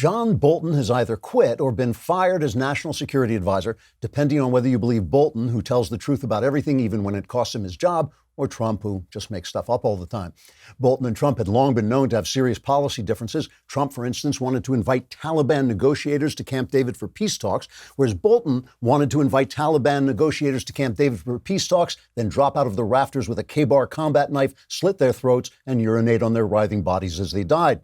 John Bolton has either quit or been fired as National Security Advisor, depending on whether you believe Bolton, who tells the truth about everything even when it costs him his job, or Trump, who just makes stuff up all the time. Bolton and Trump had long been known to have serious policy differences. Trump, for instance, wanted to invite Taliban negotiators to Camp David for peace talks, whereas Bolton wanted to invite Taliban negotiators to Camp David for peace talks, then drop out of the rafters with a K-bar combat knife, slit their throats, and urinate on their writhing bodies as they died.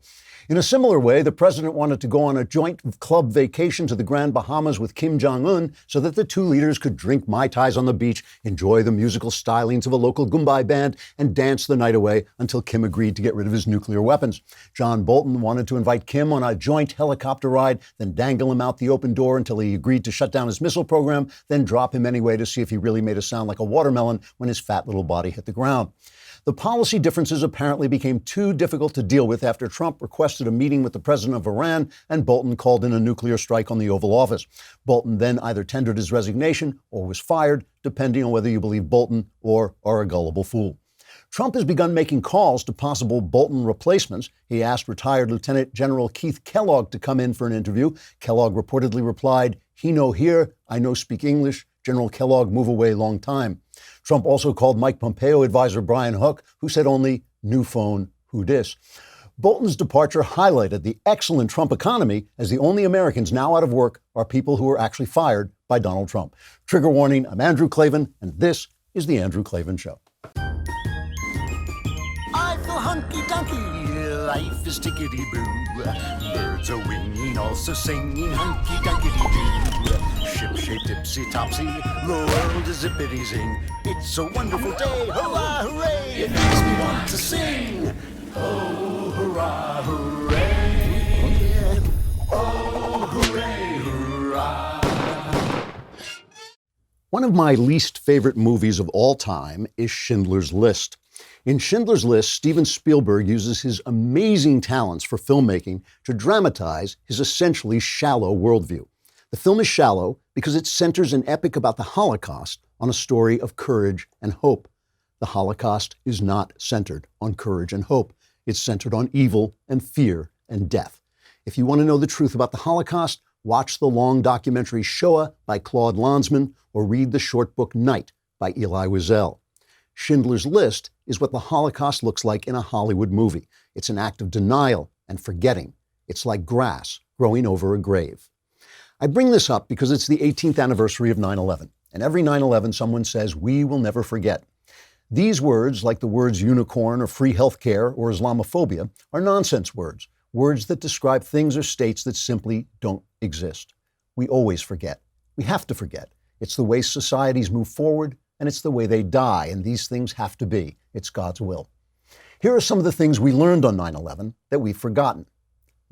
In a similar way, the president wanted to go on a joint club vacation to the Grand Bahamas with Kim Jong-un so that the two leaders could drink Mai Tais on the beach, enjoy the musical stylings of a local Goombay band, and dance the night away until Kim agreed to get rid of his nuclear weapons. John Bolton wanted to invite Kim on a joint helicopter ride, then dangle him out the open door until he agreed to shut down his missile program, then drop him anyway to see if he really made a sound like a watermelon when his fat little body hit the ground. The policy differences apparently became too difficult to deal with after Trump requested a meeting with the president of Iran and Bolton called in a nuclear strike on the Oval Office. Bolton then either tendered his resignation or was fired, depending on whether you believe Bolton or are a gullible fool. Trump has begun making calls to possible Bolton replacements. He asked retired Lieutenant General Keith Kellogg to come in for an interview. Kellogg reportedly replied, "He no here, I no speak English. General Kellogg move away long time." Trump also called Mike Pompeo advisor Brian Hook, who said only, "New phone, who dis?" Bolton's departure highlighted the excellent Trump economy, as the only Americans now out of work are people who were actually fired by Donald Trump. Trigger warning, I'm Andrew Klavan, and this is The Andrew Klavan Show. I feel hunky-dunky, life is tickety-boo. Birds are winging, also singing hunky-dunky-doo. Ship-shape, tipsy-topsy, the world is zippity-zing. It's a wonderful day, hurrah, hooray! It makes me want to sing. Oh, hurrah, hooray! Oh, hooray, hurrah! One of my least favorite movies of all time is Schindler's List. In Schindler's List, Steven Spielberg uses his amazing talents for filmmaking to dramatize his essentially shallow worldview. The film is shallow because it centers an epic about the Holocaust on a story of courage and hope. The Holocaust is not centered on courage and hope. It's centered on evil and fear and death. If you want to know the truth about the Holocaust, watch the long documentary Shoah by Claude Lanzmann or read the short book Night by Elie Wiesel. Schindler's List is what the Holocaust looks like in a Hollywood movie. It's an act of denial and forgetting. It's like grass growing over a grave. I bring this up because it's the 18th anniversary of 9/11, and every 9/11 someone says, "We will never forget." These words, like the words unicorn or free healthcare or Islamophobia, are nonsense words, words that describe things or states that simply don't exist. We always forget. We have to forget. It's the way societies move forward, and it's the way they die, and these things have to be. It's God's will. Here are some of the things we learned on 9/11 that we've forgotten.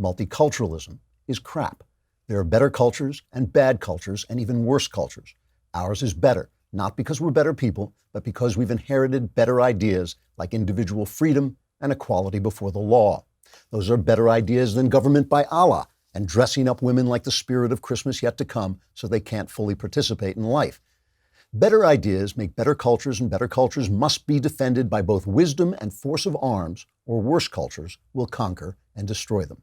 Multiculturalism is crap. There are better cultures and bad cultures and even worse cultures. Ours is better, not because we're better people, but because we've inherited better ideas like individual freedom and equality before the law. Those are better ideas than government by Allah and dressing up women like the spirit of Christmas yet to come so they can't fully participate in life. Better ideas make better cultures, and better cultures must be defended by both wisdom and force of arms, or worse cultures will conquer and destroy them.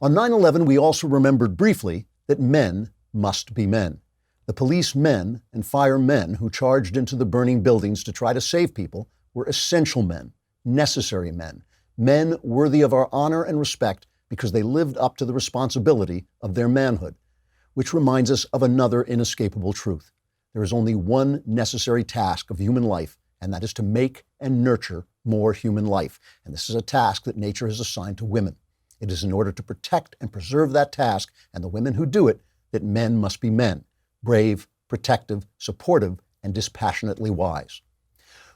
On 9/11, we also remembered briefly that men must be men. The police men and firemen who charged into the burning buildings to try to save people were essential men, necessary men, men worthy of our honor and respect because they lived up to the responsibility of their manhood, which reminds us of another inescapable truth. There is only one necessary task of human life, and that is to make and nurture more human life. And this is a task that nature has assigned to women. It is in order to protect and preserve that task and the women who do it that men must be men, brave, protective, supportive, and dispassionately wise.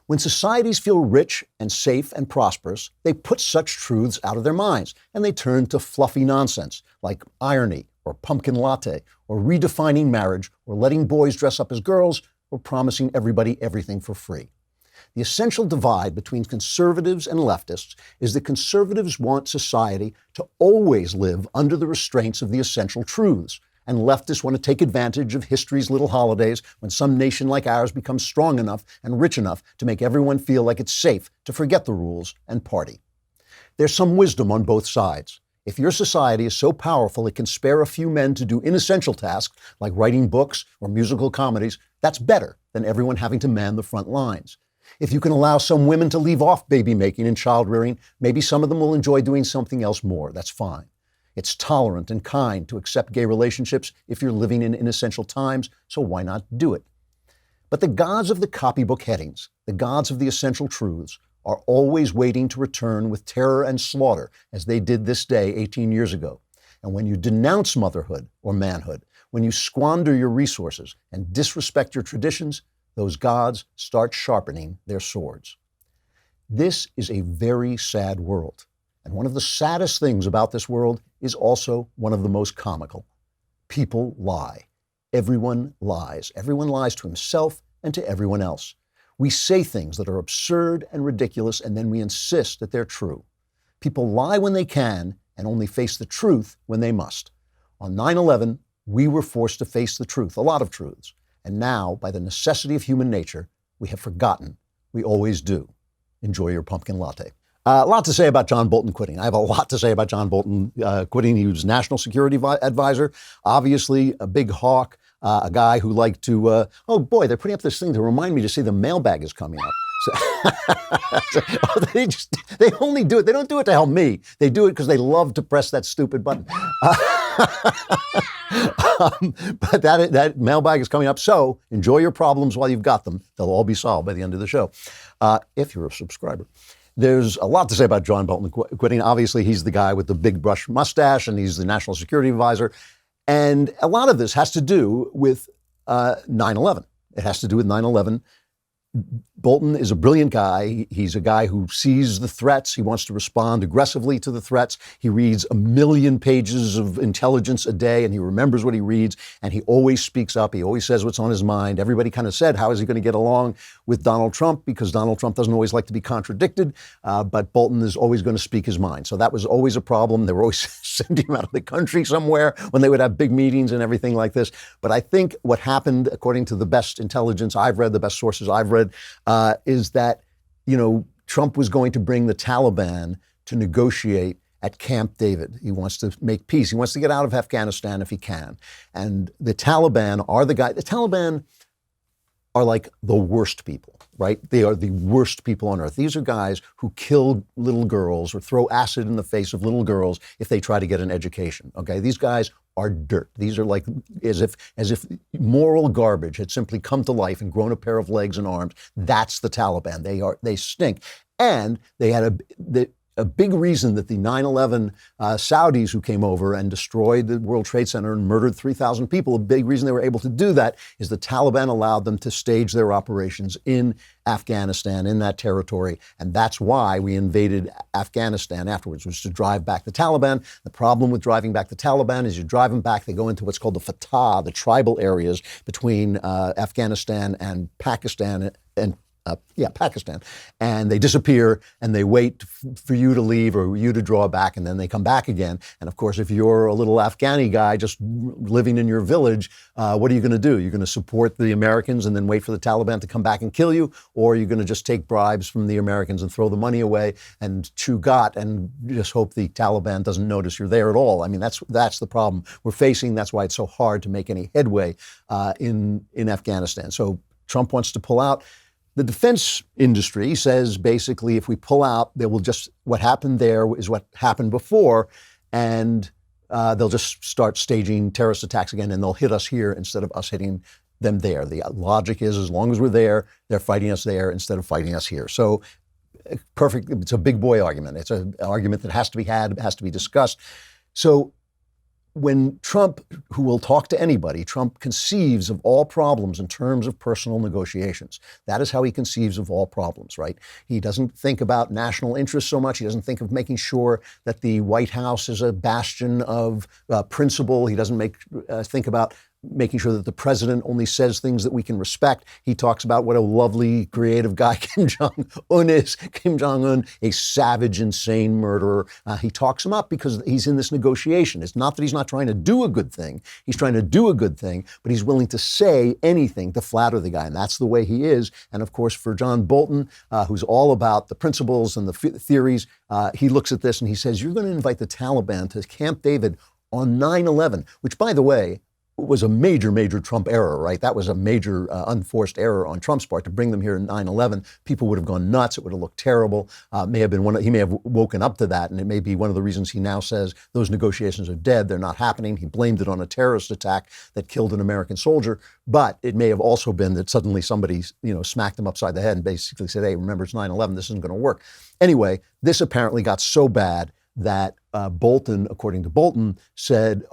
When societies feel rich and safe and prosperous, they put such truths out of their minds, and they turn to fluffy nonsense like irony or pumpkin latte or redefining marriage or letting boys dress up as girls or promising everybody everything for free. The essential divide between conservatives and leftists is that conservatives want society to always live under the restraints of the essential truths, and leftists want to take advantage of history's little holidays when some nation like ours becomes strong enough and rich enough to make everyone feel like it's safe to forget the rules and party. There's some wisdom on both sides. If your society is so powerful it can spare a few men to do inessential tasks like writing books or musical comedies, that's better than everyone having to man the front lines. If you can allow some women to leave off baby making and child rearing, maybe some of them will enjoy doing something else more. That's fine. It's tolerant and kind to accept gay relationships if you're living in inessential times, so why not do it? But the gods of the copybook headings, the gods of the essential truths, are always waiting to return with terror and slaughter, as they did this day 18 years ago. And when you denounce motherhood or manhood, when you squander your resources and disrespect your traditions, those gods start sharpening their swords. This is a very sad world. And one of the saddest things about this world is also one of the most comical. People lie. Everyone lies. Everyone lies to himself and to everyone else. We say things that are absurd and ridiculous, and then we insist that they're true. People lie when they can and only face the truth when they must. On 9/11, we were forced to face the truth, a lot of truths. And now, by the necessity of human nature, we have forgotten. We always do. Enjoy your pumpkin latte. A lot to say about John Bolton quitting. I have a lot to say about John Bolton quitting. He was national security advisor, obviously a big hawk, a guy who liked to, oh boy, they're putting up this thing to remind me to say the mailbag is coming up. They only do it. They don't do it to help me. They do it because they love to press that stupid button. But that mailbag is coming up. So enjoy your problems while you've got them. They'll all be solved by the end of the show, if you're a subscriber. There's a lot to say about John Bolton quitting. Obviously, he's the guy with the big brush mustache, and he's the national security advisor. And a lot of this has to do with 9/11. It has to do with 9/11. Bolton is a brilliant guy. He's a guy who sees the threats. He wants to respond aggressively to the threats. He reads 1 million pages of intelligence a day, and he remembers what he reads, and he always speaks up. He always says what's on his mind. Everybody kind of said, how is he going to get along with Donald Trump? Because Donald Trump doesn't always like to be contradicted, but Bolton is always going to speak his mind. So that was always a problem. They were always sending him out of the country somewhere when they would have big meetings and everything like this. But I think what happened, according to the best intelligence I've read, the best sources I've read, is that, Trump was going to bring the Taliban to negotiate at Camp David. He wants to make peace. He wants to get out of Afghanistan if he can. And the Taliban are like the worst people, right? They are the worst people on earth. These are guys who kill little girls or throw acid in the face of little girls if they try to get an education, okay? These guys are dirt. These are like as if moral garbage had simply come to life and grown a pair of legs and arms. That's the Taliban. They stink. And they had a big reason that the 9/11 Saudis who came over and destroyed the World Trade Center and murdered 3,000 people, a big reason they were able to do that is the Taliban allowed them to stage their operations in Afghanistan, in that territory. And that's why we invaded Afghanistan afterwards, was to drive back the Taliban. The problem with driving back the Taliban is you drive them back, they go into what's called the Fatah, the tribal areas between Afghanistan and Pakistan Pakistan, and they disappear and they wait for you to leave or you to draw back, and then they come back again. And of course, if you're a little Afghani guy just living in your village, what are you going to do? You're going to support the Americans and then wait for the Taliban to come back and kill you, or you're going to just take bribes from the Americans and throw the money away and chew got and just hope the Taliban doesn't notice you're there at all. I mean, that's the problem we're facing. That's why it's so hard to make any headway in Afghanistan. So Trump wants to pull out. The defense industry says basically if we pull out, what happened there is what happened before, and they'll just start staging terrorist attacks again, and they'll hit us here instead of us hitting them there. The logic is as long as we're there, they're fighting us there instead of fighting us here. So perfect. It's a big boy argument. It's an argument that has to be had, has to be discussed. So when Trump, who will talk to anybody, Trump conceives of all problems in terms of personal negotiations. That is how he conceives of all problems, right? He doesn't think about national interests so much. He doesn't think of making sure that the White House is a bastion of principle. He doesn't think about making sure that the president only says things that we can respect. He talks about what a lovely, creative guy Kim Jong-un is. Kim Jong-un, a savage, insane murderer. He talks him up because he's in this negotiation. It's not that he's not trying to do a good thing. He's trying to do a good thing, but he's willing to say anything to flatter the guy, and that's the way he is. And of course, for John Bolton, who's all about the principles and the theories, he looks at this and he says, you're going to invite the Taliban to Camp David on 9/11, which, by the way, was a major, major Trump error, right? That was a major unforced error on Trump's part to bring them here in 9/11. People would have gone nuts. It would have looked terrible. He may have woken up to that, and it may be one of the reasons he now says those negotiations are dead. They're not happening. He blamed it on a terrorist attack that killed an American soldier. But it may have also been that suddenly somebody, smacked him upside the head and basically said, hey, remember, it's 9/11. This isn't going to work. Anyway, this apparently got so bad that Bolton, according to Bolton,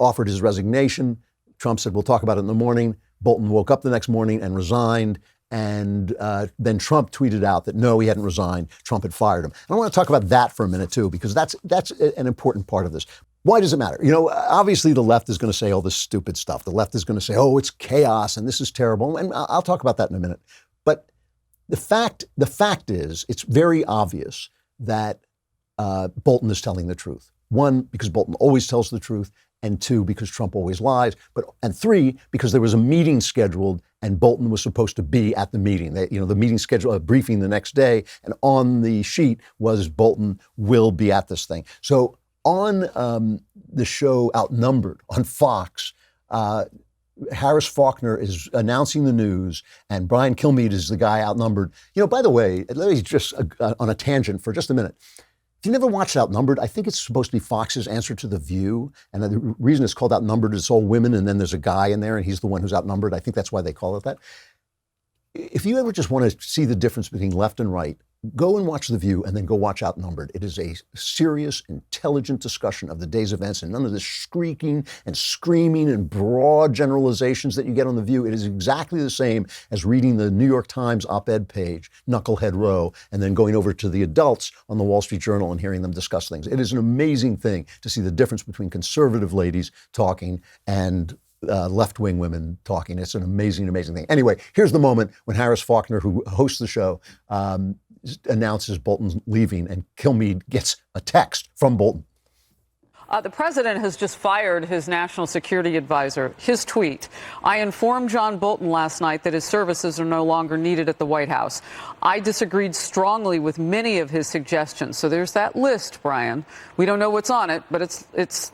offered his resignation. Trump said, we'll talk about it in the morning. Bolton woke up the next morning and resigned. And then Trump tweeted out that, no, he hadn't resigned. Trump had fired him. And I want to talk about that for a minute, too, because that's an important part of this. Why does it matter? Obviously, the left is going to say all this stupid stuff. The left is going to say, oh, it's chaos and this is terrible. And I'll talk about that in a minute. But the fact is, it's very obvious that Bolton is telling the truth. One, because Bolton always tells the truth. And two, because Trump always lies. And three, because there was a meeting scheduled and Bolton was supposed to be at the meeting. The meeting scheduled, a briefing the next day, and on the sheet was Bolton will be at this thing. So on the show Outnumbered on Fox, Harris Faulkner is announcing the news, and Brian Kilmeade is the guy outnumbered. By the way, let me just on a tangent for just a minute. If you never watched Outnumbered, I think it's supposed to be Fox's answer to The View. And the reason it's called Outnumbered is it's all women, and then there's a guy in there, and he's the one who's outnumbered. I think that's why they call it that. If you ever just want to see the difference between left and right, go and watch The View and then go watch Outnumbered. It is a serious, intelligent discussion of the day's events and none of this shrieking and screaming and broad generalizations that you get on The View. It is exactly the same as reading the New York Times op-ed page, Knucklehead Row, and then going over to the adults on the Wall Street Journal and hearing them discuss things. It is an amazing thing to see the difference between conservative ladies talking and left-wing women talking. It's an amazing, amazing thing. Anyway, here's the moment when Harris Faulkner, who hosts the show, announces Bolton's leaving, and Kilmeade gets a text from Bolton. The president has just fired his national security advisor. His tweet: I informed John Bolton last night that his services are no longer needed at the White House. I disagreed strongly with many of his suggestions. So there's that list, Brian. We don't know what's on it, but it's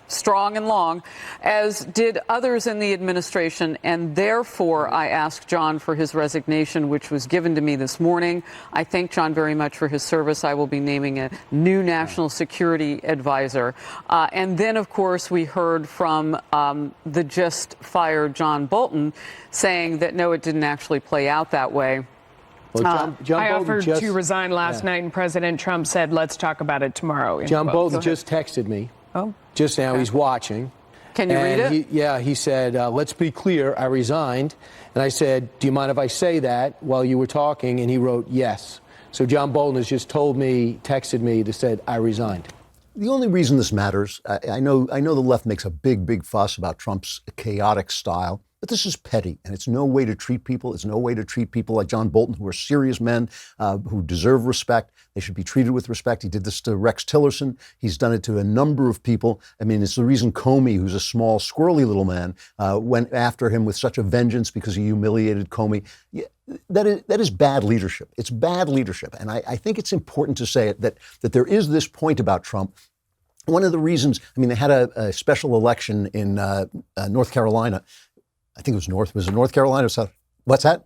strong and long, as did others in the administration. And therefore, I asked John for his resignation, which was given to me this morning. I thank John very much for his service. I will be naming a new national security advisor. And then, of course, we heard from the just fired John Bolton saying that, no, it didn't actually play out that way. Well, John I Bolton offered to resign last night, and President Trump said, let's talk about it tomorrow. John Bolton just texted me. Oh. Just now, he's watching. Can you read it? He said, let's be clear, I resigned. And I said, do you mind if I say that while you were talking? And he wrote, yes. So John Bolton has just texted me to say, I resigned. The only reason this matters, I know the left makes a big, big fuss about Trump's chaotic style, but this is petty, and it's no way to treat people. It's no way to treat people like John Bolton, who are serious men, who deserve respect. They should be treated with respect. He did this to Rex Tillerson. He's done it to a number of people. I mean, it's the reason Comey, who's a small, squirrely little man, went after him with such a vengeance because he humiliated Comey. Yeah, that is bad leadership. It's bad leadership. And I think it's important to say it, that there is this point about Trump. One of the reasons, they had a special election in North Carolina. I think it was North Carolina or South? What's that?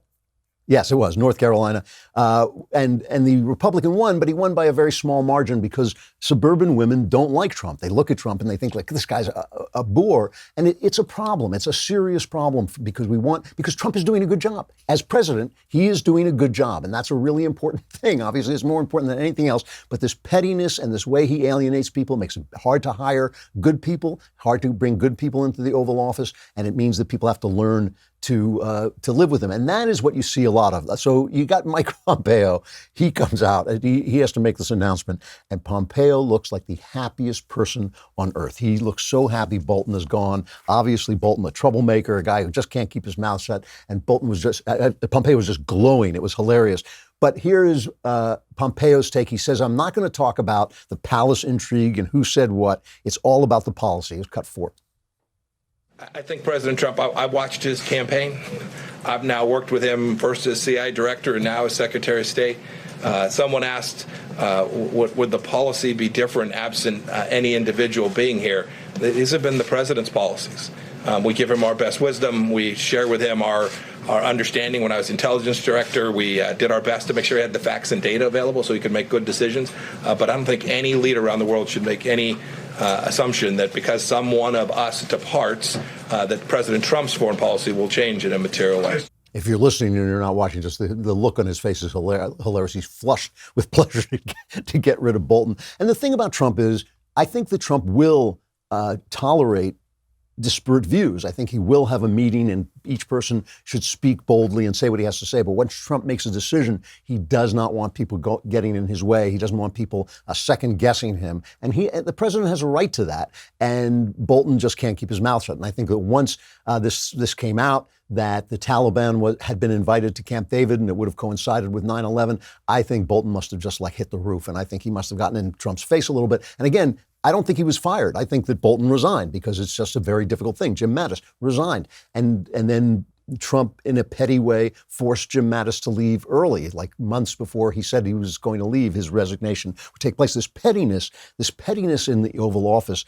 Yes, it was North Carolina. And the Republican won, but he won by a very small margin because suburban women don't like Trump. They look at Trump and they think, like, this guy's a bore. And it's a problem. It's a serious problem because Trump is doing a good job. As president, he is doing a good job. And that's a really important thing. Obviously, it's more important than anything else. But this pettiness and this way he alienates people makes it hard to hire good people, hard to bring good people into the Oval Office. And it means that people have to learn to live with him. And that is what you see a lot of. So you got Mike Pompeo. He comes out and he has to make this announcement. And Pompeo looks like the happiest person on earth. He looks so happy Bolton is gone. Obviously, Bolton, a troublemaker, a guy who just can't keep his mouth shut. And Bolton was Pompeo was just glowing. It was hilarious. But here is Pompeo's take. He says, I'm not going to talk about the palace intrigue and who said what. It's all about the policy. It's cut 4. I think President Trump, I watched his campaign. I've now worked with him first as CIA director and now as Secretary of State. Someone asked, would the policy be different absent any individual being here? These have been the president's policies. We give him our best wisdom. We share with him our understanding. When I was intelligence director, we did our best to make sure he had the facts and data available so he could make good decisions. But I don't think any leader around the world should make any assumption that because some one of us departs, that President Trump's foreign policy will change in a material way. If you're listening and you're not watching, just the look on his face is hilarious. He's flushed with pleasure to get rid of Bolton. And the thing about Trump is, I think that Trump will tolerate disparate views. I think he will have a meeting and each person should speak boldly and say what he has to say. But once Trump makes a decision, he does not want people getting in his way. He doesn't want people second guessing him. And the president has a right to that. And Bolton just can't keep his mouth shut. And I think that once this came out, that the Taliban had been invited to Camp David and it would have coincided with 9/11, I think Bolton must have just hit the roof. And I think he must have gotten in Trump's face a little bit. And again, I don't think he was fired. I think that Bolton resigned because it's just a very difficult thing. Jim Mattis resigned. And then Trump, in a petty way, forced Jim Mattis to leave early, months before he said he was going to leave. His resignation would take place. This pettiness in the Oval Office,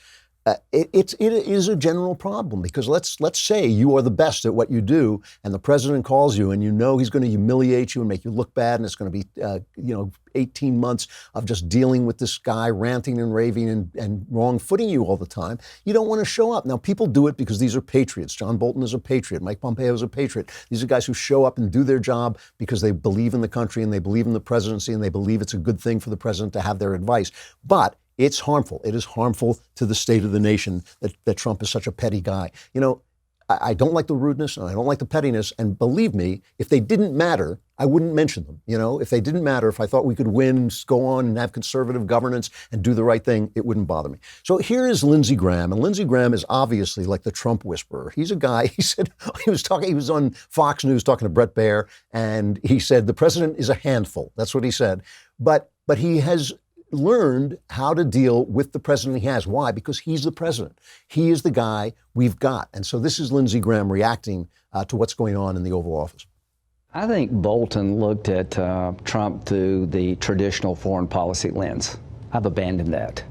it is a general problem because let's say you are the best at what you do and the president calls you and you know he's going to humiliate you and make you look bad and it's going to be 18 months of just dealing with this guy ranting and raving and wrong-footing you all the time. You don't want to show up. Now, people do it because these are patriots. John Bolton is a patriot. Mike Pompeo is a patriot. These are guys who show up and do their job because they believe in the country and they believe in the presidency and they believe it's a good thing for the president to have their advice. But it's harmful. It is harmful to the state of the nation that Trump is such a petty guy. I don't like the rudeness and I don't like the pettiness. And believe me, if they didn't matter, I wouldn't mention them. If they didn't matter, if I thought we could win and go on and have conservative governance and do the right thing, it wouldn't bother me. So here is Lindsey Graham. And Lindsey Graham is obviously like the Trump whisperer. He's a guy, he said, he was on Fox News talking to Bret Baier. And he said, the president is a handful. That's what he said. But he has learned how to deal with the president he has. Why? Because he's the president. He is the guy we've got. And so this is Lindsey Graham reacting to what's going on in the Oval Office. I think Bolton looked at Trump through the traditional foreign policy lens. I've abandoned that.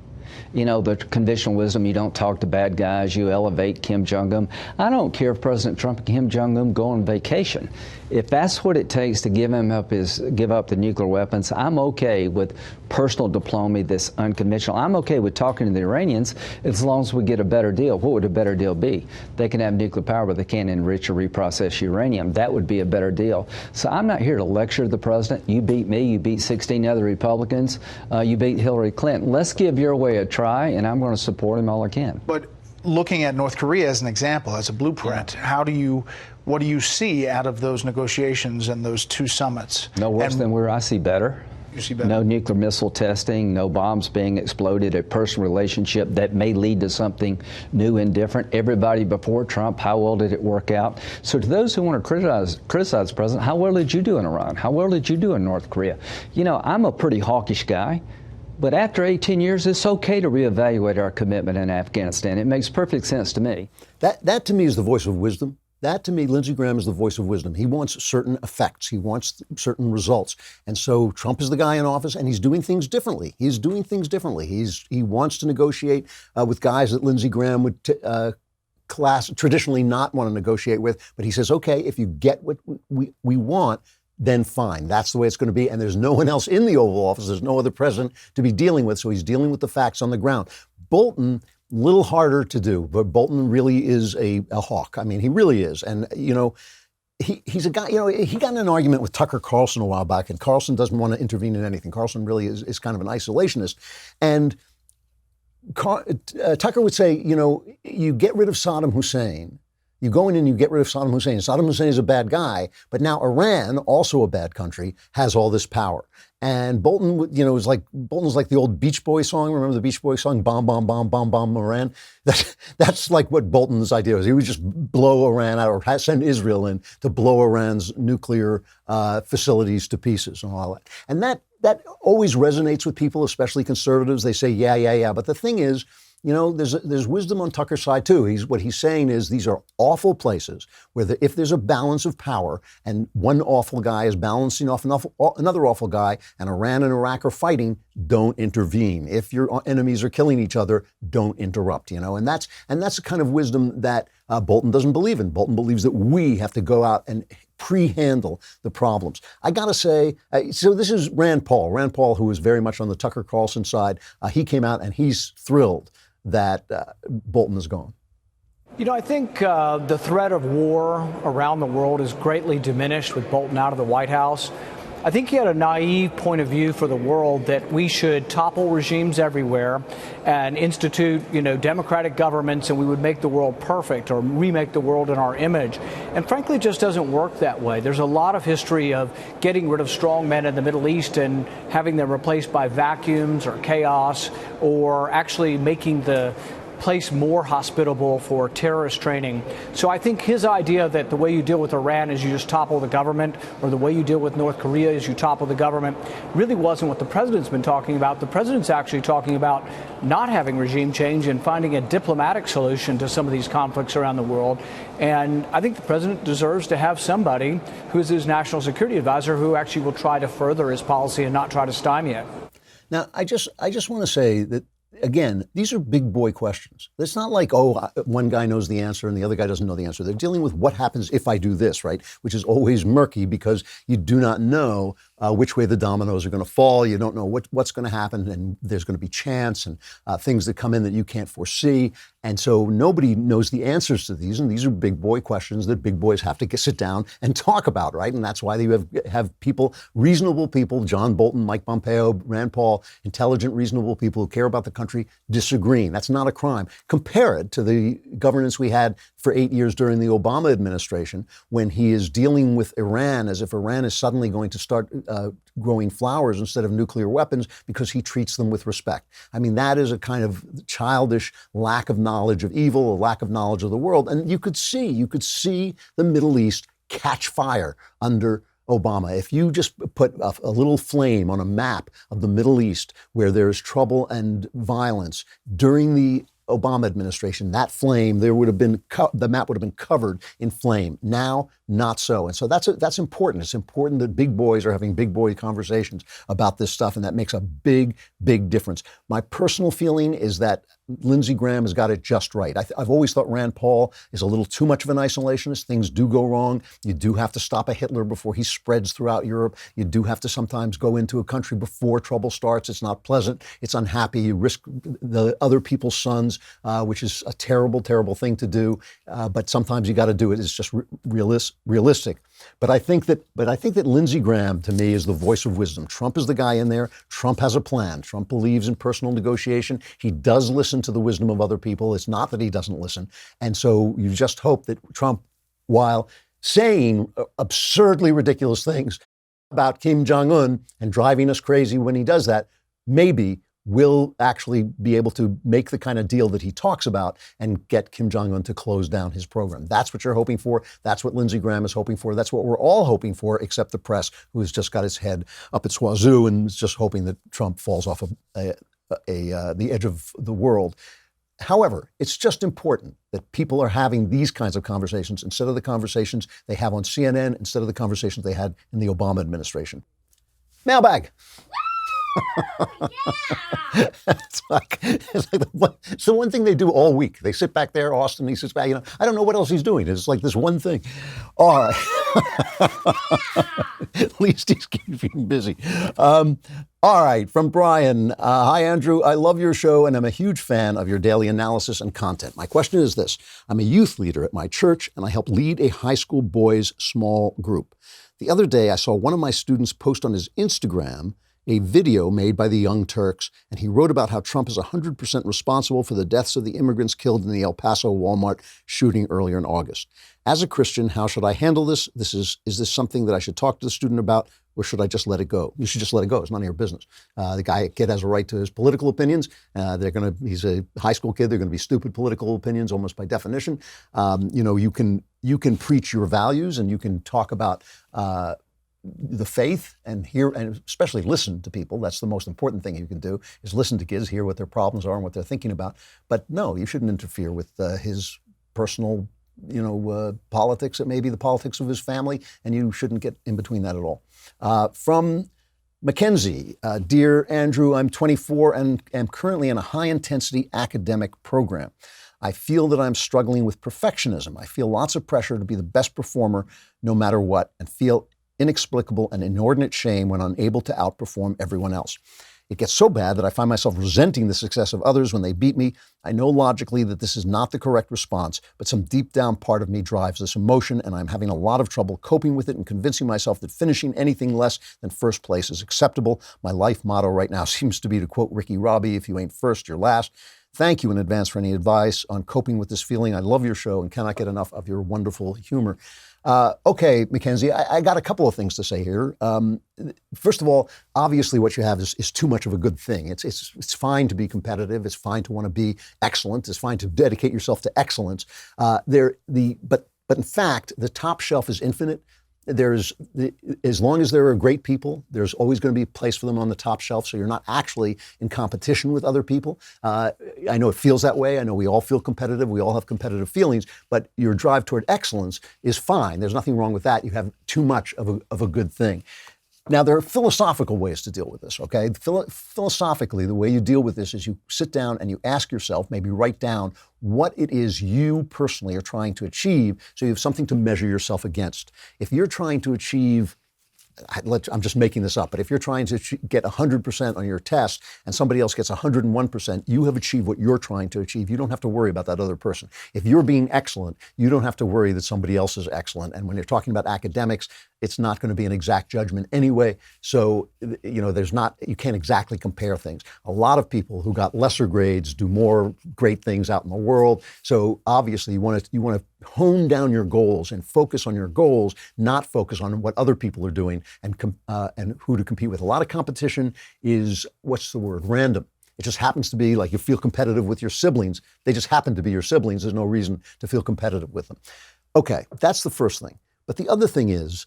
The conventional wisdom, you don't talk to bad guys, you elevate Kim Jong-un. I don't care if President Trump and Kim Jong-un go on vacation. If that's what it takes to give up the nuclear weapons, I'm okay with personal diplomacy that's unconventional. I'm okay with talking to the Iranians as long as we get a better deal. What would a better deal be? They can have nuclear power, but they can't enrich or reprocess uranium. That would be a better deal. So I'm not here to lecture the president. You beat me, you beat 16 other Republicans, you beat Hillary Clinton. Let's give your way a try, and I'm going to support him all I can. But looking at North Korea as an example, as a blueprint, what do you see out of those negotiations and those two summits? No worse than where I see better. You see better. No nuclear missile testing, no bombs being exploded, a personal relationship that may lead to something new and different. Everybody before Trump, how well did it work out? So to those who want to criticize the president, how well did you do in Iran? How well did you do in North Korea? I'm a pretty hawkish guy. But after 18 years, it's okay to reevaluate our commitment in Afghanistan. It makes perfect sense to me. That to me is the voice of wisdom. That to me, Lindsey Graham is the voice of wisdom. He wants certain effects. He wants certain results. And so Trump is the guy in office and he's doing things differently. He wants to negotiate with guys that Lindsey Graham would traditionally not want to negotiate with. But he says, okay, if you get what we want, then fine. That's the way it's going to be. And there's no one else in the Oval Office. There's no other president to be dealing with. So he's dealing with the facts on the ground. Bolton, little harder to do, but Bolton really is a hawk. I mean, he really is. And, he's a guy, he got in an argument with Tucker Carlson a while back, and Carlson doesn't want to intervene in anything. Carlson really is kind of an isolationist. And Tucker would say, you get rid of Saddam Hussein, You go in and you get rid of Saddam Hussein. Saddam Hussein is a bad guy, but now Iran, also a bad country, has all this power. And Bolton, is like the old Beach Boy song. Remember the Beach Boy song, "Bomb, bomb, bomb, bomb, bomb Iran"? That's like what Bolton's idea was. He would just blow Iran out, or send Israel in to blow Iran's nuclear facilities to pieces and all that. And that always resonates with people, especially conservatives. They say, yeah. But the thing is, there's wisdom on Tucker's side too. What he's saying is these are awful places where if there's a balance of power and one awful guy is balancing off another awful guy, and Iran and Iraq are fighting, don't intervene. If your enemies are killing each other, don't interrupt. And that's the kind of wisdom that Bolton doesn't believe in. Bolton believes that we have to go out and pre-handle the problems. I gotta say, so this is Rand Paul. Rand Paul, who is very much on the Tucker Carlson side, he came out and he's thrilled that Bolton is gone. I think the threat of war around the world is greatly diminished with Bolton out of the White House. I think he had a naive point of view for the world that we should topple regimes everywhere and institute, democratic governments, and we would make the world perfect or remake the world in our image. And frankly, it just doesn't work that way. There's a lot of history of getting rid of strong men in the Middle East and having them replaced by vacuums or chaos, or actually making the place more hospitable for terrorist training. So I think his idea that the way you deal with Iran is you just topple the government, or the way you deal with North Korea is you topple the government, really wasn't what the president's been talking about. The president's actually talking about not having regime change and finding a diplomatic solution to some of these conflicts around the world. And I think the president deserves to have somebody who is his national security advisor who actually will try to further his policy and not try to stymie it. Now, I just want to say that, again, these are big boy questions. It's not like, one guy knows the answer and the other guy doesn't know the answer. They're dealing with what happens if I do this, right? Which is always murky because you do not know which way the dominoes are going to fall. You don't know what's going to happen, and there's going to be chance and things that come in that you can't foresee. And so nobody knows the answers to these, and these are big boy questions that big boys have to sit down and talk about, right? And that's why you have people, reasonable people, John Bolton, Mike Pompeo, Rand Paul, intelligent, reasonable people who care about the country disagreeing. That's not a crime. Compare it to the governance we had for 8 years during the Obama administration, when he is dealing with Iran as if Iran is suddenly going to start growing flowers instead of nuclear weapons because he treats them with respect. I mean, that is a kind of childish lack of knowledge of evil, a lack of knowledge of the world. And you could see the Middle East catch fire under Obama. If you just put a little flame on a map of the Middle East where there's trouble and violence during the Obama administration, that flame, the map would have been covered in flame. Now, not so. And so that's important. It's important that big boys are having big boy conversations about this stuff, and that makes a big, big difference. My personal feeling is that Lindsey Graham has got it just right. I've always thought Rand Paul is a little too much of an isolationist. Things do go wrong. You do have to stop a Hitler before he spreads throughout Europe. You do have to sometimes go into a country before trouble starts. It's not pleasant. It's unhappy. You risk the other people's sons, which is a terrible, terrible thing to do. But sometimes you got to do it. It's just realistic. But I think that Lindsey Graham, to me, is the voice of wisdom. Trump is the guy in there. Trump has a plan. Trump believes in personal negotiation. He does listen to the wisdom of other people. It's not that he doesn't listen. And so you just hope that Trump, while saying absurdly ridiculous things about Kim Jong-un and driving us crazy when he does that, maybe will actually be able to make the kind of deal that he talks about and get Kim Jong-un to close down his program. That's what you're hoping for. That's what Lindsey Graham is hoping for. That's what we're all hoping for, except the press, who has just got his head up its wazoo and is just hoping that Trump falls off the edge of the world. However, it's just important that people are having these kinds of conversations instead of the conversations they have on CNN, instead of the conversations they had in the Obama administration. Mailbag. It's the one thing they do all week. They sit back there, Austin, he sits back, I don't know what else he's doing. It's like this one thing. All right. At least he's keeping busy. All right, from Brian. Hi, Andrew. I love your show, and I'm a huge fan of your daily analysis and content. My question is this. I'm a youth leader at my church, and I help lead a high school boys' small group. The other day, I saw one of my students post on his Instagram a video made by the Young Turks, and he wrote about how Trump is 100% responsible for the deaths of the immigrants killed in the El Paso Walmart shooting earlier in August. As a Christian, how should I handle this? Is this something that I should talk to the student about, or should I just let it go? You should just let it go. It's none of your business. The kid has a right to his political opinions. He's a high school kid. They're going to be stupid political opinions almost by definition. You can preach your values, and you can talk about the faith and hear, and especially listen to people. That's the most important thing you can do, is listen to kids, hear what their problems are and what they're thinking about. But no, you shouldn't interfere with his personal, politics. It may be the politics of his family, and you shouldn't get in between that at all. From Mackenzie, dear Andrew, I'm 24 and am currently in a high-intensity academic program. I feel that I'm struggling with perfectionism. I feel lots of pressure to be the best performer no matter what, and feel inexplicable and inordinate shame when unable to outperform everyone else. It gets so bad that I find myself resenting the success of others when they beat me. I know logically that this is not the correct response, but some deep down part of me drives this emotion, and I'm having a lot of trouble coping with it and convincing myself that finishing anything less than first place is acceptable. My life motto right now seems to be, to quote Ricky Robbie, if you ain't first, you're last. Thank you in advance for any advice on coping with this feeling. I love your show and cannot get enough of your wonderful humor. Okay, Mackenzie, I got a couple of things to say here. First of all, obviously what you have is too much of a good thing. It's fine to be competitive. It's fine to want to be excellent. It's fine to dedicate yourself to excellence. But in fact, the top shelf is infinite. As long as there are great people, there's always going to be a place for them on the top shelf. So you're not actually in competition with other people. I know it feels that way. I know we all feel competitive. We all have competitive feelings. But your drive toward excellence is fine. There's nothing wrong with that. You have too much of a good thing. Now, there are philosophical ways to deal with this, okay? Philosophically, the way you deal with this is you sit down and you ask yourself, maybe write down what it is you personally are trying to achieve, so you have something to measure yourself against. If you're trying to achieve, I'm just making this up, but if you're trying to get 100% on your test and somebody else gets 101%, you have achieved what you're trying to achieve. You don't have to worry about that other person. If you're being excellent, you don't have to worry that somebody else is excellent. And when you're talking about academics, it's not going to be an exact judgment anyway. So, you can't exactly compare things. A lot of people who got lesser grades do more great things out in the world. So obviously you want to hone down your goals and focus on your goals, not focus on what other people are doing and who to compete with. A lot of competition is, random. It just happens to be like you feel competitive with your siblings. They just happen to be your siblings. There's no reason to feel competitive with them. Okay, that's the first thing. But the other thing is,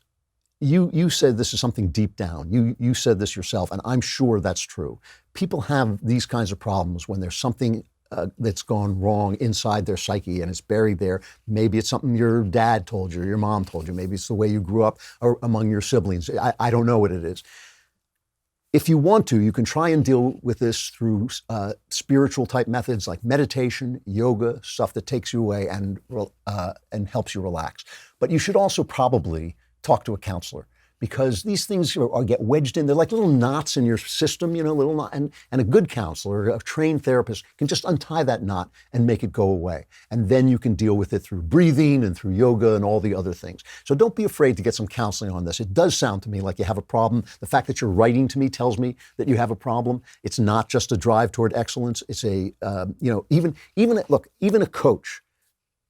you said this is something deep down. You said this yourself, and I'm sure that's true. People have these kinds of problems when there's something that's gone wrong inside their psyche and it's buried there. Maybe it's something your dad told you, or your mom told you. Maybe it's the way you grew up or among your siblings. I don't know what it is. If you want to, you can try and deal with this through spiritual type methods like meditation, yoga, stuff that takes you away and helps you relax. But you should also probably talk to a counselor, because these things get wedged in. They're like little knots in your system, little knot. And a good counselor, a trained therapist, can just untie that knot and make it go away. And then you can deal with it through breathing and through yoga and all the other things. So don't be afraid to get some counseling on this. It does sound to me like you have a problem. The fact that you're writing to me tells me that you have a problem. It's not just a drive toward excellence. It's even a coach,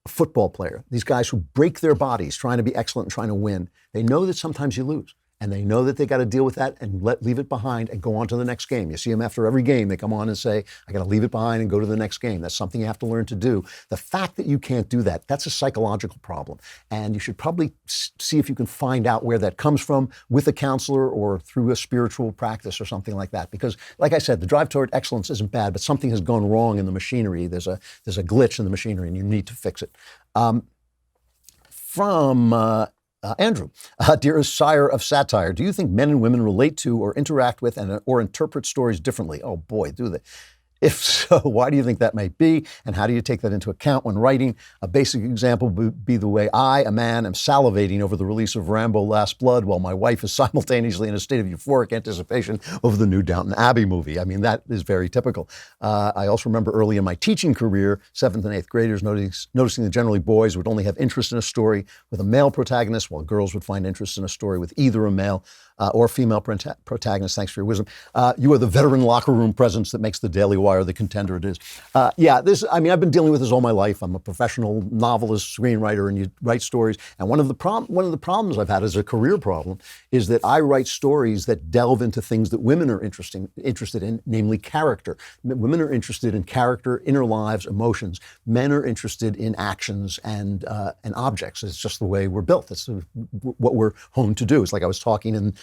a football player, these guys who break their bodies trying to be excellent and trying to win, they know that sometimes you lose. And they know that they got to deal with that and leave it behind and go on to the next game. You see them after every game, they come on and say, I got to leave it behind and go to the next game. That's something you have to learn to do. The fact that you can't do that, that's a psychological problem. And you should probably see if you can find out where that comes from with a counselor or through a spiritual practice or something like that. Because like I said, the drive toward excellence isn't bad, but something has gone wrong in the machinery. There's a glitch in the machinery and you need to fix it. From Andrew, dearest sire of satire, do you think men and women relate to or interact with or interpret stories differently? Oh boy, do they. If so, why do you think that might be? And how do you take that into account when writing? A basic example would be the way I, a man, am salivating over the release of Rambo Last Blood while my wife is simultaneously in a state of euphoric anticipation of the new Downton Abbey movie. I mean, that is very typical. I also remember early in my teaching career, 7th and 8th graders noticing that generally boys would only have interest in a story with a male protagonist, while girls would find interest in a story with either a male or female protagonist. Thanks for your wisdom. You are the veteran locker room presence that makes the Daily Wire the contender it is. I've been dealing with this all my life. I'm a professional novelist, screenwriter, and you write stories. And one of the problems I've had as a career problem is that I write stories that delve into things that women are interested in, namely character. Women are interested in character, inner lives, emotions. Men are interested in actions and objects. It's just the way we're built. That's what we're honed to do. It's like I was talking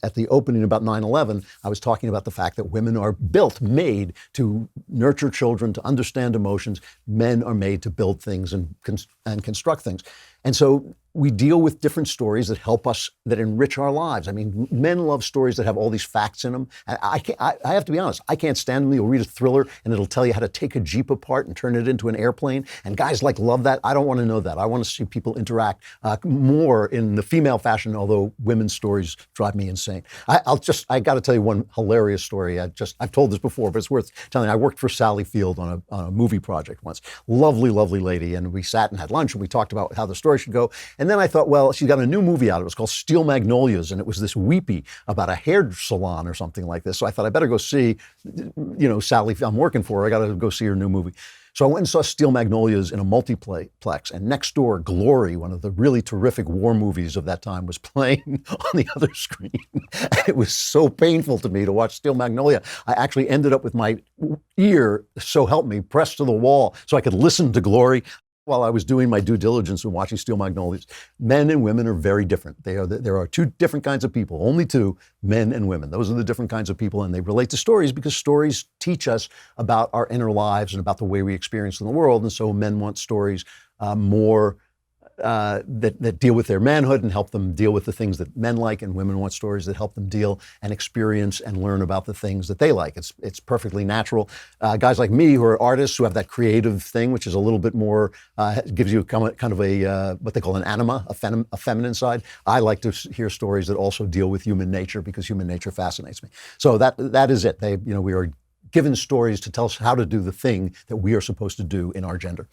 at the opening about 9/11, I was talking about the fact that women are made to nurture children, to understand emotions. Men are made to build things and construct things. And so we deal with different stories that help us, that enrich our lives. I mean, men love stories that have all these facts in them. I have to be honest, I can't stand them. You'll read a thriller and it'll tell you how to take a Jeep apart and turn it into an airplane. And guys love that. I don't want to know that. I want to see people interact more in the female fashion, although women's stories drive me insane. I got to tell you one hilarious story. I've told this before, but it's worth telling. I worked for Sally Field on a movie project once. Lovely, lovely lady. And we sat and had lunch and we talked about how the story should go. And then I thought, well, she's got a new movie out. It was called Steel Magnolias, and it was this weepy about a hair salon or something like this. So I thought I better go see, Sally, I'm working for her. I got to go see her new movie. So I went and saw Steel Magnolias in a multiplex, and next door, Glory, one of the really terrific war movies of that time, was playing on the other screen. It was so painful to me to watch Steel Magnolia. I actually ended up with my ear, so help me, pressed to the wall so I could listen to Glory. While I was doing my due diligence and watching Steel Magnolias, men and women are very different. There are two different kinds of people, only two, men and women. Those are the different kinds of people, and they relate to stories because stories teach us about our inner lives and about the way we experience in the world. And so men want stories more that deal with their manhood and help them deal with the things that men like, and women want stories that help them deal and experience and learn about the things that they like. It's perfectly natural. Guys like me who are artists who have that creative thing, which is a little bit more, gives you kind of a what they call an anima, a feminine side. I like to hear stories that also deal with human nature because human nature fascinates me. So that is it. We are given stories to tell us how to do the thing that we are supposed to do in our gender.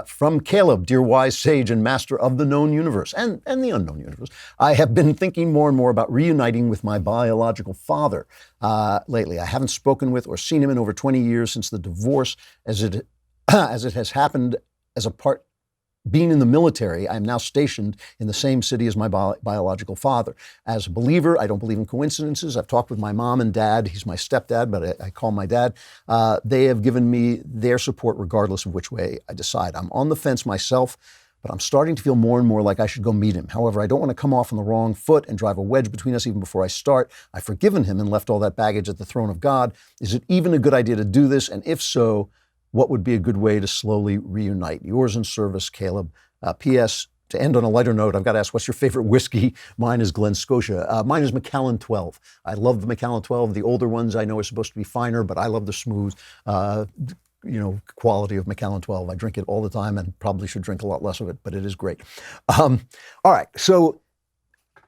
From Caleb, dear wise sage and master of the known universe and the unknown universe, I have been thinking more and more about reuniting with my biological father lately. I haven't spoken with or seen him in over 20 years since the divorce, as it has happened as a part. Being in the military, I am now stationed in the same city as my biological father. As a believer, I don't believe in coincidences. I've talked with my mom and dad. He's my stepdad, but I call him my dad. They have given me their support regardless of which way I decide. I'm on the fence myself, but I'm starting to feel more and more like I should go meet him. However, I don't want to come off on the wrong foot and drive a wedge between us even before I start. I've forgiven him and left all that baggage at the throne of God. Is it even a good idea to do this? And if so, what would be a good way to slowly reunite? Yours in service, Caleb. P.S. To end on a lighter note, I've got to ask, what's your favorite whiskey? Mine is Glen Scotia. Mine is Macallan 12. I love the Macallan 12. The older ones I know are supposed to be finer, but I love the smooth, quality of Macallan 12. I drink it all the time and probably should drink a lot less of it, but it is great. All right. So,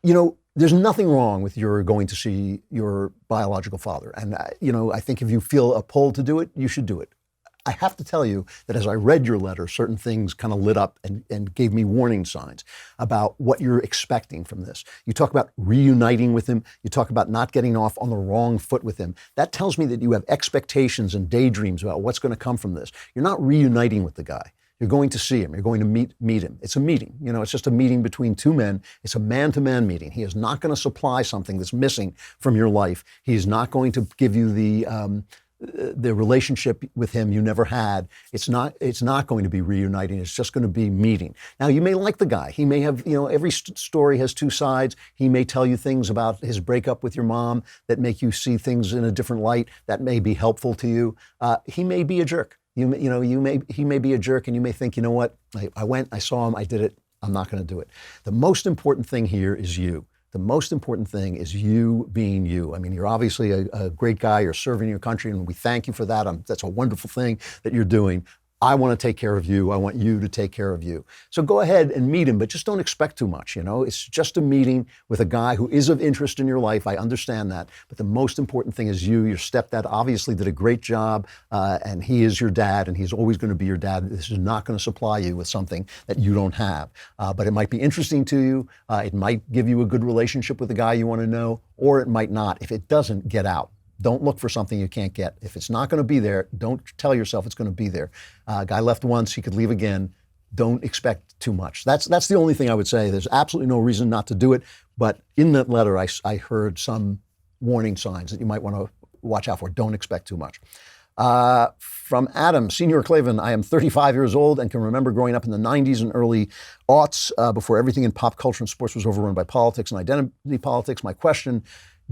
there's nothing wrong with your going to see your biological father. And, I think if you feel a pull to do it, you should do it. I have to tell you that as I read your letter, certain things kind of lit up and gave me warning signs about what you're expecting from this. You talk about reuniting with him. You talk about not getting off on the wrong foot with him. That tells me that you have expectations and daydreams about what's going to come from this. You're not reuniting with the guy. You're going to see him. You're going to meet him. It's a meeting. It's just a meeting between two men. It's a man-to-man meeting. He is not going to supply something that's missing from your life. He is not going to give you the relationship with him you never had. It's not going to be reuniting. It's just going to be meeting. Now, you may like the guy. He may have, every story has two sides. He may tell you things about his breakup with your mom that make you see things in a different light that may be helpful to you. He may be a jerk. He may be a jerk, and you may think, I went, I saw him, I did it. I'm not going to do it. The most important thing here is you. The most important thing is you being you. I mean, you're obviously a great guy. You're serving your country, and we thank you for that. That's a wonderful thing that you're doing. I want to take care of you. I want you to take care of you. So go ahead and meet him, but just don't expect too much. It's just a meeting with a guy who is of interest in your life. I understand that. But the most important thing is you. Your stepdad obviously did a great job, and he is your dad, and he's always going to be your dad. This is not going to supply you with something that you don't have. But it might be interesting to you. It might give you a good relationship with the guy you want to know, or it might not. If it doesn't, get out. Don't look for something you can't get. If it's not going to be there, don't tell yourself it's going to be there. Guy left once, he could leave again. Don't expect too much. That's the only thing I would say. There's absolutely no reason not to do it. But in that letter, I heard some warning signs that you might want to watch out for. Don't expect too much. From Adam, Senior Klavan, I am 35 years old and can remember growing up in the 90s and early aughts before everything in pop culture and sports was overrun by politics and identity politics. My question: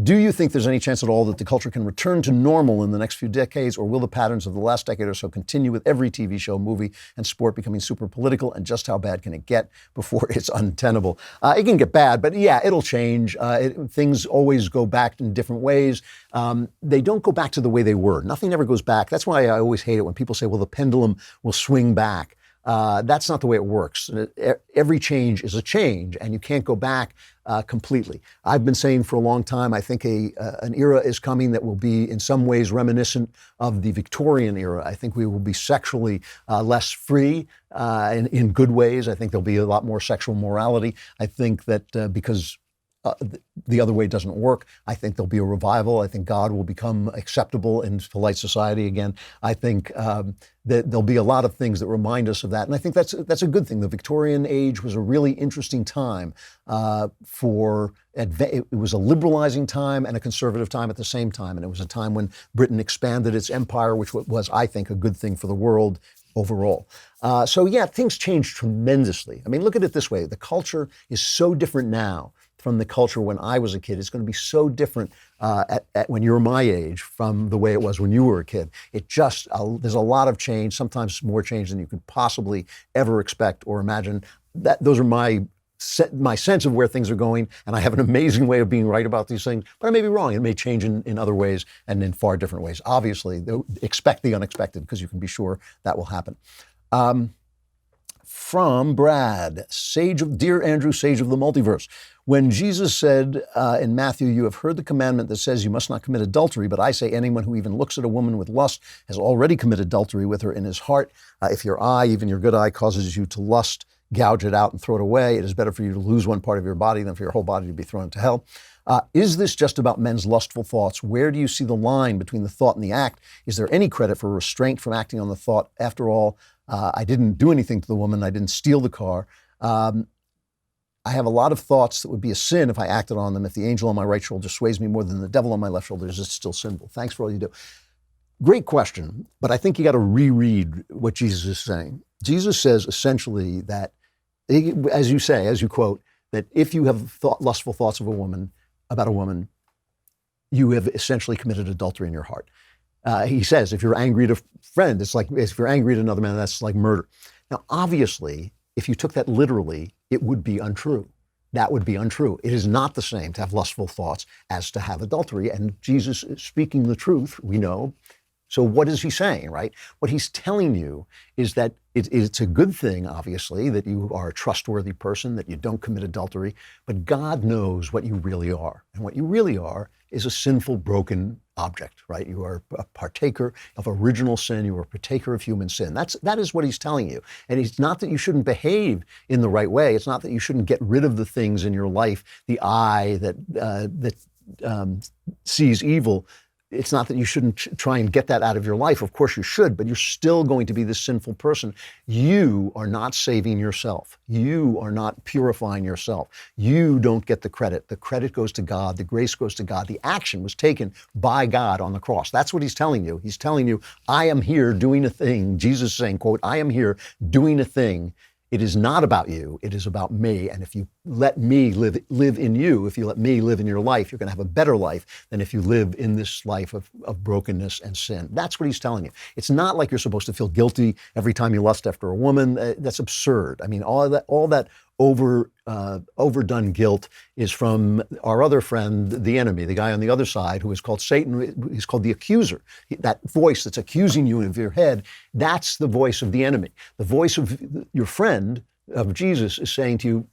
do you think there's any chance at all that the culture can return to normal in the next few decades, or will the patterns of the last decade or so continue with every TV show, movie, and sport becoming super political? And just how bad can it get before it's untenable? It can get bad, but yeah, it'll change. Things always go back in different ways. They don't go back to the way they were. Nothing ever goes back. That's why I always hate it when people say, well, the pendulum will swing back. That's not the way it works. Every change is a change, and you can't go back completely. I've been saying for a long time, I think an era is coming that will be in some ways reminiscent of the Victorian era. I think we will be sexually less free in good ways. I think there'll be a lot more sexual morality. I think that because the other way doesn't work, I think there'll be a revival. I think God will become acceptable in polite society again. I think that there'll be a lot of things that remind us of that. And I think that's a good thing. The Victorian age was a really interesting time it was a liberalizing time and a conservative time at the same time. And it was a time when Britain expanded its empire, which was, I think, a good thing for the world overall. So yeah, things changed tremendously. I mean, look at it this way. The culture is so different now from the culture when I was a kid. It's going to be so different when you're my age from the way it was when you were a kid. There's a lot of change, sometimes more change than you could possibly ever expect or imagine. Those are my sense of where things are going, and I have an amazing way of being right about these things, but I may be wrong. It may change in other ways and in far different ways. Obviously, expect the unexpected, because you can be sure that will happen. From Brad, Dear Andrew, Sage of the Multiverse. When Jesus said in Matthew, you have heard the commandment that says you must not commit adultery, but I say anyone who even looks at a woman with lust has already committed adultery with her in his heart. If your eye, even your good eye, causes you to lust, gouge it out and throw it away. It is better for you to lose one part of your body than for your whole body to be thrown into hell. Is this just about men's lustful thoughts? Where do you see the line between the thought and the act? Is there any credit for restraint from acting on the thought? After all, I didn't do anything to the woman. I didn't steal the car. I have a lot of thoughts that would be a sin if I acted on them. If the angel on my right shoulder sways me more than the devil on my left shoulder, is it still sinful? Thanks for all you do. Great question, but I think you got to reread what Jesus is saying. Jesus says essentially that, as you quote, that if you have lustful thoughts about a woman, you have essentially committed adultery in your heart. He says, if you're angry at a friend, it's like, if you're angry at another man, that's like murder. Now, obviously, if you took that literally, it would be untrue. That would be untrue. It is not the same to have lustful thoughts as to have adultery. And Jesus is speaking the truth, we know. So what is he saying, right? What he's telling you is that it's a good thing, obviously, that you are a trustworthy person, that you don't commit adultery, but God knows what you really are. And what you really are is a sinful, broken object, right? You are a partaker of original sin. You are a partaker of human sin. That is what he's telling you. And it's not that you shouldn't behave in the right way. It's not that you shouldn't get rid of the things in your life, the eye that sees evil. It's not that you shouldn't try and get that out of your life. Of course you should, but you're still going to be this sinful person. You are not saving yourself. You are not purifying yourself. You don't get the credit. The credit goes to God. The grace goes to God. The action was taken by God on the cross. That's what he's telling you. He's telling you, I am here doing a thing. Jesus is saying, quote, I am here doing a thing. It is not about you. It is about me. And if you let me live in you, if you let me live in your life, you're going to have a better life than if you live in this life of brokenness and sin. That's what he's telling you. It's not like you're supposed to feel guilty every time you lust after a woman. That's absurd. I mean, all that overdone guilt is from our other friend, the enemy, the guy on the other side who is called Satan. He's called the accuser. That voice that's accusing you in your head, that's the voice of the enemy. The voice of your friend, of Jesus, is saying to you,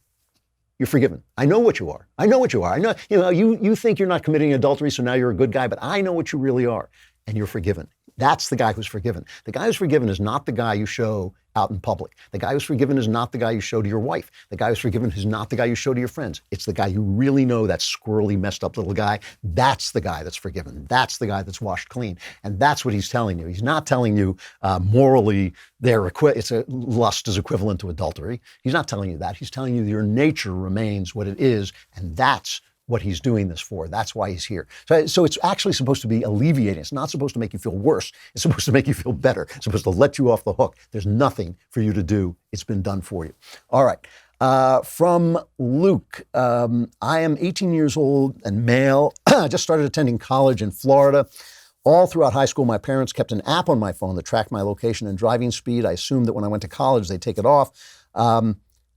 you're forgiven. I know what you are. I know what you are. I know, you think you're not committing adultery, so now you're a good guy, but I know what you really are, and you're forgiven. That's the guy who's forgiven. The guy who's forgiven is not the guy you show out in public. The guy who's forgiven is not the guy you show to your wife. The guy who's forgiven is not the guy you show to your friends. It's the guy you really know, that squirrely, messed up little guy. That's the guy that's forgiven. That's the guy that's washed clean. And that's what he's telling you. He's not telling you morally lust is equivalent to adultery. He's not telling you that. He's telling you your nature remains what it is, and that's what he's doing this for. That's why he's here. So it's actually supposed to be alleviating. It's not supposed to make you feel worse. It's supposed to make you feel better. It's supposed to let you off the hook. There's nothing for you to do. It's been done for you. All right. From Luke, I am 18 years old and male. I just started attending college in Florida. All throughout high school, my parents kept an app on my phone that tracked my location and driving speed. I assumed that when I went to college, they'd take it off.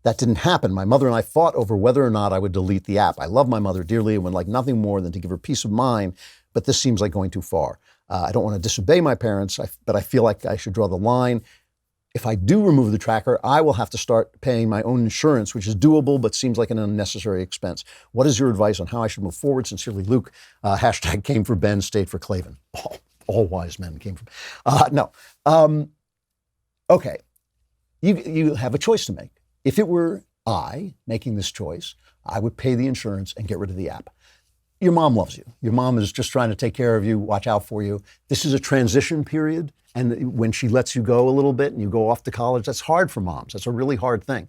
That didn't happen. My mother and I fought over whether or not I would delete the app. I love my mother dearly and would like nothing more than to give her peace of mind, but this seems like going too far. I don't want to disobey my parents, but I feel like I should draw the line. If I do remove the tracker, I will have to start paying my own insurance, which is doable, but seems like an unnecessary expense. What is your advice on how I should move forward? Sincerely, Luke. Hashtag came for Ben, stayed for Klavan. All wise men came from. No. Okay. You have a choice to make. If it were I making this choice, I would pay the insurance and get rid of the app. Your mom loves you. Your mom is just trying to take care of you, watch out for you. This is a transition period. And when she lets you go a little bit and you go off to college, that's hard for moms. That's a really hard thing.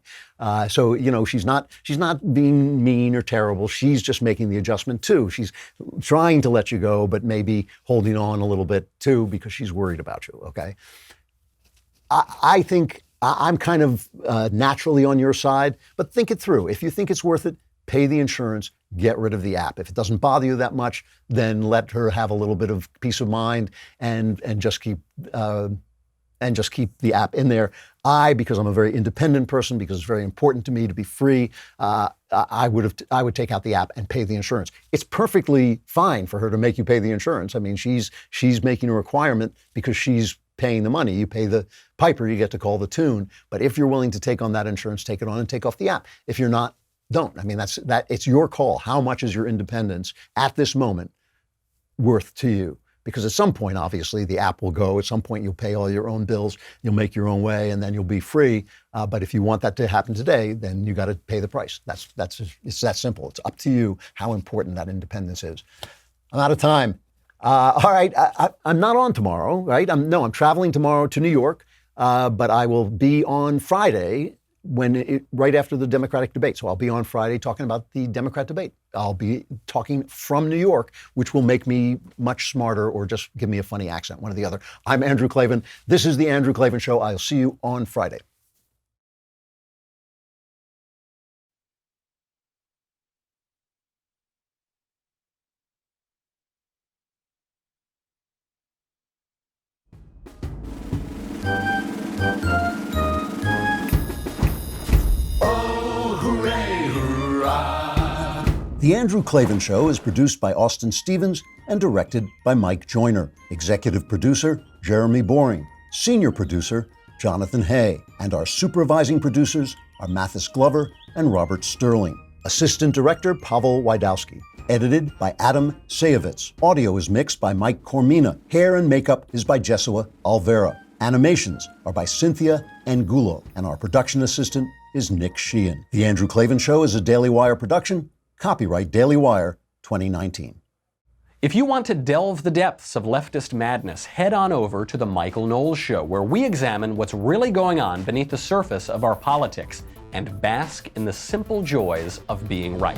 So, she's not being mean or terrible. She's just making the adjustment too. She's trying to let you go, but maybe holding on a little bit too, because she's worried about you. Okay. I think I'm kind of naturally on your side, but think it through. If you think it's worth it, pay the insurance, get rid of the app. If it doesn't bother you that much, then let her have a little bit of peace of mind and just keep the app in there. Because I'm a very independent person, because it's very important to me to be free, I would take out the app and pay the insurance. It's perfectly fine for her to make you pay the insurance. I mean, she's making a requirement because she's paying the money. You pay the piper, you get to call the tune. But if you're willing to take on that insurance, take it on and take off the app. If you're not, don't. I mean, it's your call. How much is your independence at this moment worth to you? Because at some point, obviously, the app will go. At some point, you'll pay all your own bills. You'll make your own way, and then you'll be free. But if you want that to happen today, then you got to pay the price. It's that simple. It's up to you how important that independence is. I'm out of time. All right, I'm not on tomorrow, right? I'm traveling tomorrow to New York, but I will be on Friday right after the Democratic debate. So I'll be on Friday talking about the Democrat debate. I'll be talking from New York, which will make me much smarter or just give me a funny accent, one or the other. I'm Andrew Klavan. This is the Andrew Klavan Show. I'll see you on Friday. The Andrew Klavan Show is produced by Austin Stevens and directed by Mike Joyner. Executive producer, Jeremy Boring. Senior producer, Jonathan Hay. And our supervising producers are Mathis Glover and Robert Sterling. Assistant director, Pavel Wydowski. Edited by Adam Sayevitz. Audio is mixed by Mike Cormina. Hair and makeup is by Jesua Alvera. Animations are by Cynthia Angulo. And our production assistant is Nick Sheehan. The Andrew Klavan Show is a Daily Wire production. Copyright Daily Wire 2019. If you want to delve the depths of leftist madness, head on over to The Michael Knowles Show, where we examine what's really going on beneath the surface of our politics and bask in the simple joys of being right.